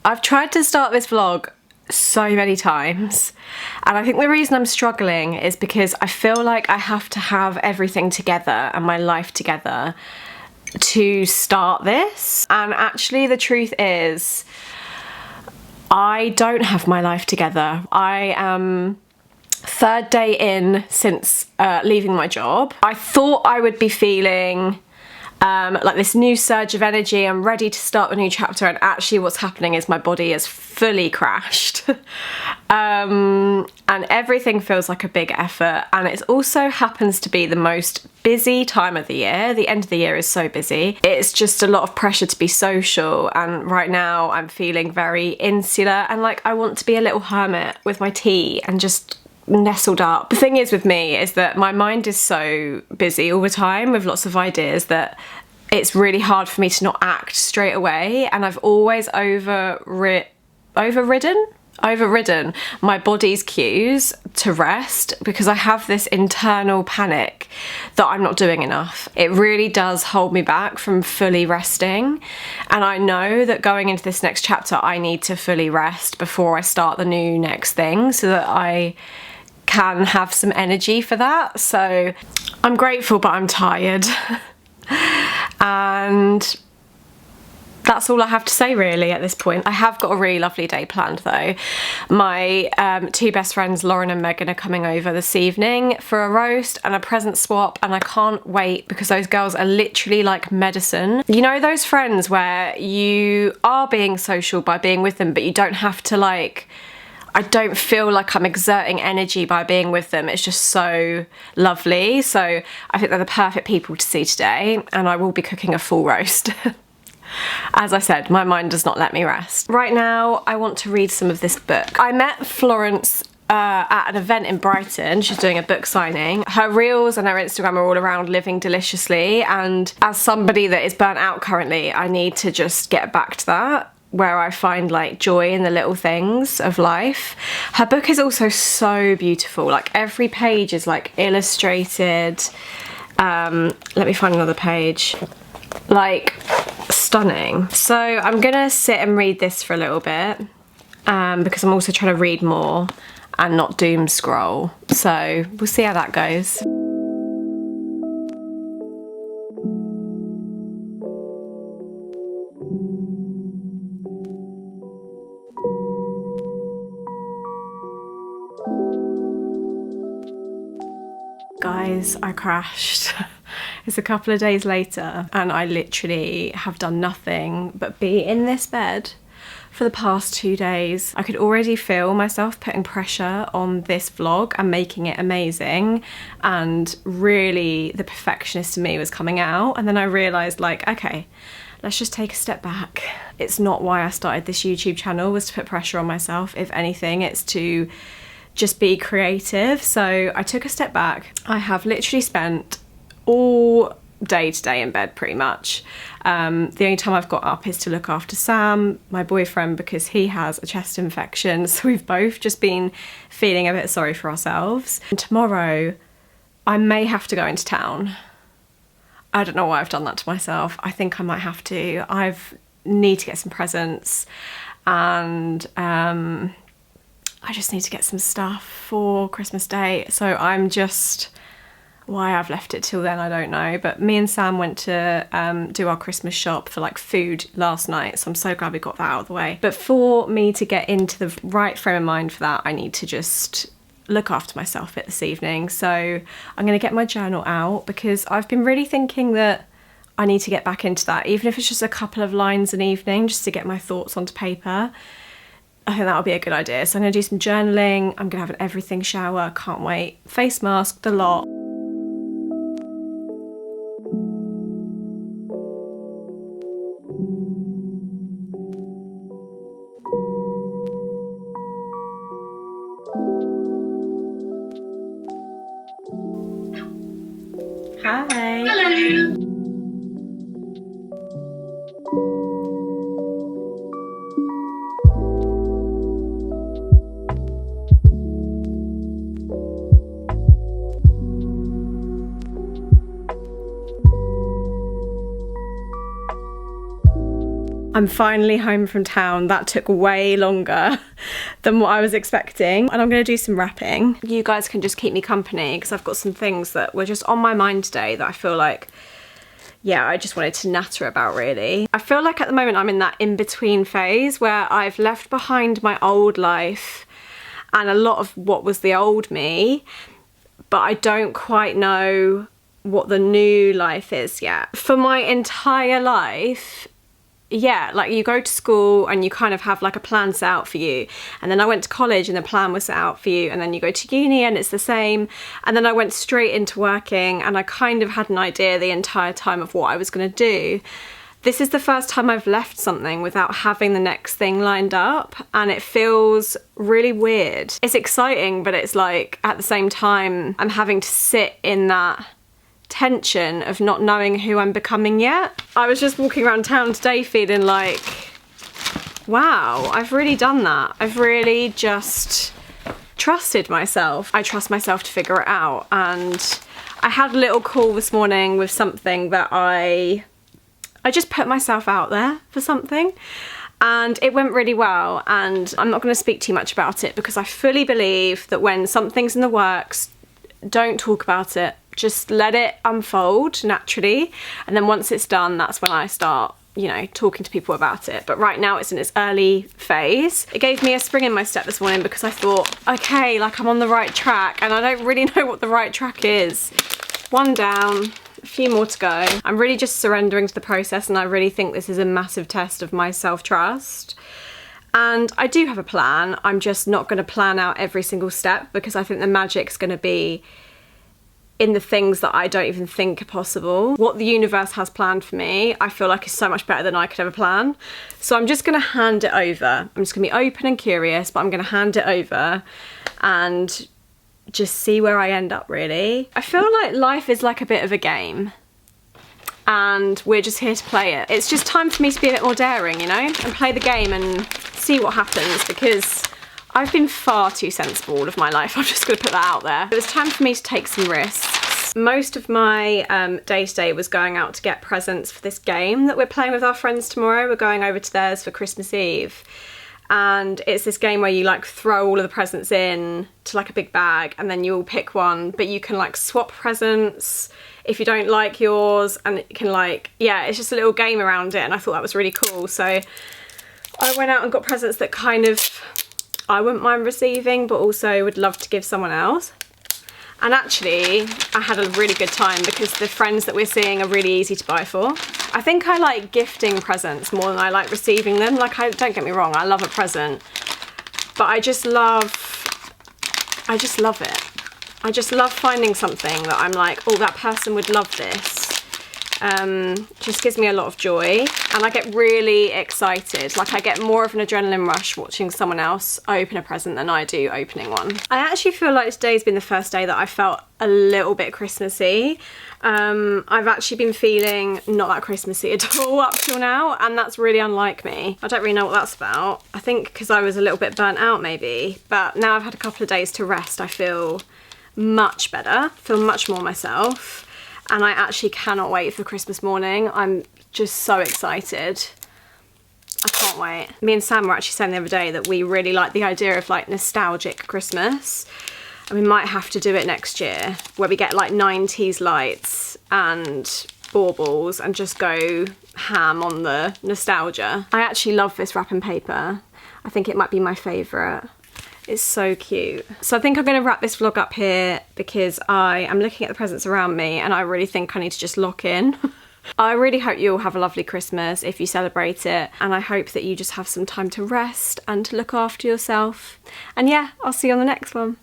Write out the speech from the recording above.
I've tried to start this vlog so many times, and I think the reason I'm struggling is because I feel like I have to have everything together and my life together to start this. And actually the truth is I don't have my life together. I am third day in since leaving my job. I thought I would be feeling like this new surge of energy. I'm ready to start a new chapter, and actually what's happening is my body is fully crashed. And everything feels like a big effort, and it also happens to be the most busy time of the year. The end of the year is so busy. It's just a lot of pressure to be social, and right now I'm feeling very insular and like I want to be a little hermit with my tea and just nestled up. The thing is with me is that my mind is so busy all the time with lots of ideas that it's really hard for me to not act straight away, and I've always overridden my body's cues to rest because I have this internal panic that I'm not doing enough. It really does hold me back from fully resting, and I know that going into this next chapter I need to fully rest before I start the new next thing so that I can have some energy for that. So I'm grateful, but I'm tired. And that's all I have to say really at this point. I have got a really lovely day planned though. My two best friends, Lauren and Megan, are coming over this evening for a roast and a present swap, and I can't wait because those girls are literally like medicine. You know those friends where you are being social by being with them, but you don't have to like, I don't feel like I'm exerting energy by being with them. It's just so lovely. So I think they're the perfect people to see today, and I will be cooking a full roast. As I said, my mind does not let me rest. Right now, I want to read some of this book. I met Florence at an event in Brighton. She's doing a book signing. Her reels and her Instagram are all around living deliciously, and as somebody that is burnt out currently, I need to just get back to that, where I find like joy in the little things of life. Her book is also so beautiful. Like every page is like illustrated. Let me find another page. Like stunning. So I'm gonna sit and read this for a little bit because I'm also trying to read more and not doom scroll. So we'll see how that goes. Guys, I crashed. It's a couple of days later and I literally have done nothing but be in this bed for the past 2 days. I could already feel myself putting pressure on this vlog and making it amazing, and really the perfectionist in me was coming out, and then I realised like, okay, let's just take a step back. It's not why I started this YouTube channel, was to put pressure on myself. If anything, it's to just be creative. So I took a step back. I have literally spent all day today in bed pretty much. The only time I've got up is to look after Sam, my boyfriend, because he has a chest infection. So we've both just been feeling a bit sorry for ourselves. And tomorrow I may have to go into town. I don't know why I've done that to myself. I think I might have to. I need to get some presents, and I just need to get some stuff for Christmas Day. So I'm just, why I've left it till then, I don't know. But me and Sam went to do our Christmas shop for like food last night. So I'm so glad we got that out of the way. But for me to get into the right frame of mind for that, I need to just look after myself a bit this evening. So I'm gonna get my journal out because I've been really thinking that I need to get back into that, even if it's just a couple of lines an evening, just to get my thoughts onto paper. I think that would be a good idea. So I'm gonna do some journaling. I'm gonna have an everything shower, can't wait. Face mask, the lot. Hi. Hello. I'm finally home from town. That took way longer than what I was expecting. And I'm gonna do some wrapping. You guys can just keep me company because I've got some things that were just on my mind today that I feel like, yeah, I just wanted to natter about really. I feel like at the moment I'm in that in-between phase where I've left behind my old life and a lot of what was the old me, but I don't quite know what the new life is yet. For my entire life, yeah, like you go to school and you kind of have like a plan set out for you, and then I went to college and the plan was set out for you, and then you go to uni and it's the same, and then I went straight into working and I kind of had an idea the entire time of what I was going to do. This is the first time I've left something without having the next thing lined up, and it feels really weird. It's exciting, but it's like at the same time I'm having to sit in that tension of not knowing who I'm becoming yet. I was just walking around town today feeling like, wow, I've really done that. I've really just trusted myself. I trust myself to figure it out. And I had a little call this morning with something that I just put myself out there for something, and it went really well. And I'm not going to speak too much about it because I fully believe that when something's in the works, don't talk about it. Just let it unfold naturally, and then once it's done, that's when I start, you know, talking to people about it. But right now it's in its early phase. It gave me a spring in my step this morning because I thought, okay, like I'm on the right track, and I don't really know what the right track is. One down, a few more to go. I'm really just surrendering to the process, and I really think this is a massive test of my self-trust. And I do have a plan. I'm just not going to plan out every single step because I think the magic's going to be in the things that I don't even think are possible. What the universe has planned for me, I feel like is so much better than I could ever plan. So I'm just gonna hand it over. I'm just gonna be open and curious, but I'm gonna hand it over and just see where I end up really. I feel like life is like a bit of a game, and we're just here to play it. It's just time for me to be a bit more daring, you know, and play the game and see what happens, because I've been far too sensible all of my life. I'm just going to put that out there. It was time for me to take some risks. Most of my day today was going out to get presents for this game that we're playing with our friends tomorrow. We're going over to theirs for Christmas Eve. And it's this game where you like throw all of the presents in to like a big bag, and then you all pick one, but you can like swap presents if you don't like yours, and it can like, yeah, it's just a little game around it, and I thought that was really cool. So I went out and got presents that kind of I wouldn't mind receiving, but also would love to give someone else. And actually, I had a really good time because the friends that we're seeing are really easy to buy for. I think I like gifting presents more than I like receiving them. Like, don't get me wrong, I love a present, but I just love it. I just love finding something that I'm like, oh, that person would love this. Just gives me a lot of joy, and I get really excited. Like, I get more of an adrenaline rush watching someone else open a present than I do opening one. I actually feel like today's been the first day that I felt a little bit Christmassy. I've actually been feeling not that Christmassy at all up till now, and that's really unlike me. I don't really know what that's about. I think because I was a little bit burnt out maybe, but now I've had a couple of days to rest, I feel much better, feel much more myself. And I actually cannot wait for Christmas morning. I'm just so excited. I can't wait. Me and Sam were actually saying the other day that we really like the idea of like nostalgic Christmas. And we might have to do it next year, where we get like 90s lights and baubles and just go ham on the nostalgia. I actually love this wrapping paper. I think it might be my favourite. It's so cute. So I think I'm going to wrap this vlog up here because I am looking at the presents around me and I really think I need to just lock in. I really hope you all have a lovely Christmas if you celebrate it, and I hope that you just have some time to rest and to look after yourself. And yeah, I'll see you on the next one.